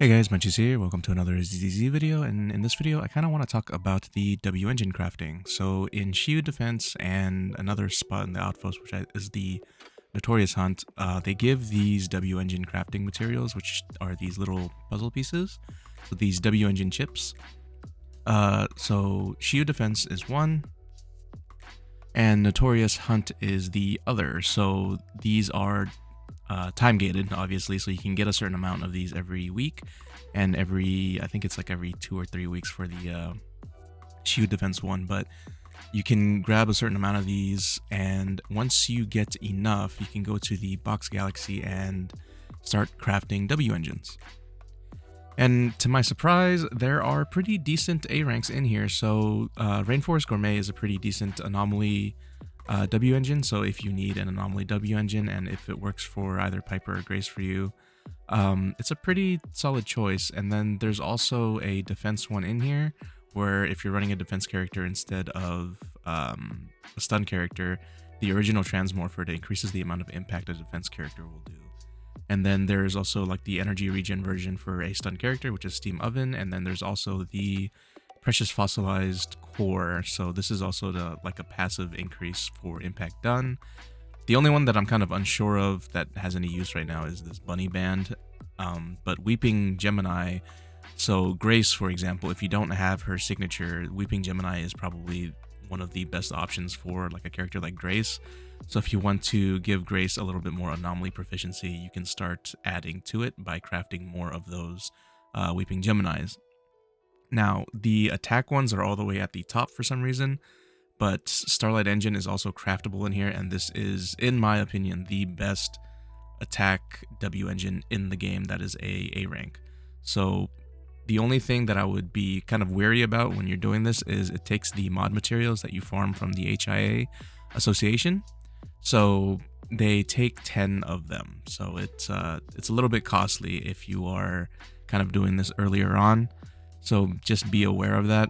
Hey guys, Muncheez here. Welcome to another ZZZ video, and in this video I kind of want to talk about the W engine crafting. So in Shield Defense and another spot in the Outpost, which is the Notorious Hunt, they give these W engine crafting materials, which are these little puzzle pieces. So these W engine chips. So Shield Defense is one, and Notorious Hunt is the other. So these are time gated, obviously, so you can get a certain amount of these every week, and I think it's like every 2 or 3 weeks for the Shield Defense one, but you can grab a certain amount of these, and once you get enough, you can go to the Box Galaxy and start crafting W engines. And to my surprise, there are pretty decent A ranks in here. So Rainforest Gourmet is a pretty decent anomaly W engine. So if you need an anomaly W engine, and if it works for either Piper or Grace for you, it's a pretty solid choice. And then there's also a defense one in here, where if you're running a defense character instead of a stun character, the original transmorpher, it increases the amount of impact a defense character will do. And then there's also like the energy regen version for a stun character, which is Steam Oven. And then there's also the Precious Fossilized Core. So this is also like a passive increase for impact done. The only one that I'm kind of unsure of that has any use right now is this Bunny Band. But Weeping Gemini, so Grace, for example, if you don't have her signature, Weeping Gemini is probably one of the best options for like a character like Grace. So if you want to give Grace a little bit more anomaly proficiency, you can start adding to it by crafting more of those Weeping Geminis. Now, the attack ones are all the way at the top for some reason, but Starlight Engine is also craftable in here, and this is, in my opinion, the best attack W engine in the game that is A rank. So the only thing that I would be kind of wary about when you're doing this is it takes the mod materials that you farm from the HIA Association. So they take 10 of them. So it's a little bit costly if you are kind of doing this earlier on. So just be aware of that.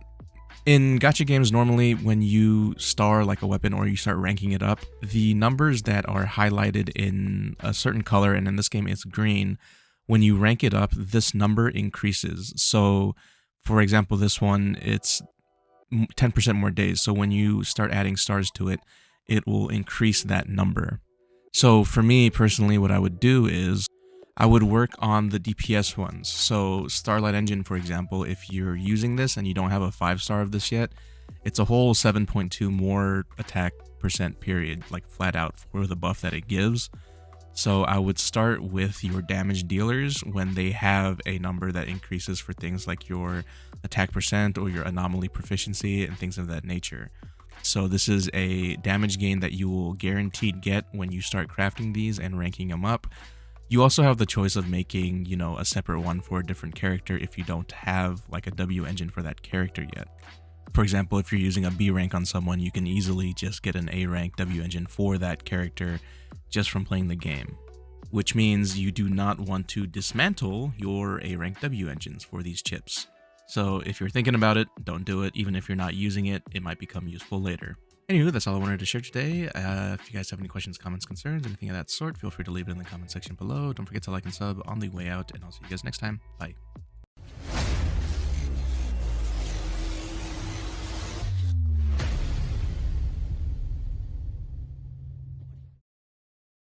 In gacha games, normally when you star like a weapon or you start ranking it up, the numbers that are highlighted in a certain color, and in this game it's green, when you rank it up, this number increases. So for example, this one, it's 10% more days. So when you start adding stars to it, it will increase that number. So for me personally, what I would do is I would work on the DPS ones. So Starlight Engine, for example, if you're using this and you don't have a 5-star of this yet, it's a whole 7.2 more attack percent period, like flat out, for the buff that it gives. So I would start with your damage dealers when they have a number that increases for things like your attack percent or your anomaly proficiency and things of that nature. So this is a damage gain that you will guaranteed get when you start crafting these and ranking them up. You also have the choice of making, a separate one for a different character if you don't have like a W engine for that character yet. For example, if you're using a B rank on someone, you can easily just get an A rank W engine for that character just from playing the game, which means you do not want to dismantle your A rank W engines for these chips. So if you're thinking about it, don't do it. Even if you're not using it, it might become useful later. Anywho, that's all I wanted to share today. If you guys have any questions, comments, concerns, anything of that sort, feel free to leave it in the comment section below. Don't forget to like and sub on the way out, and I'll see you guys next time. Bye.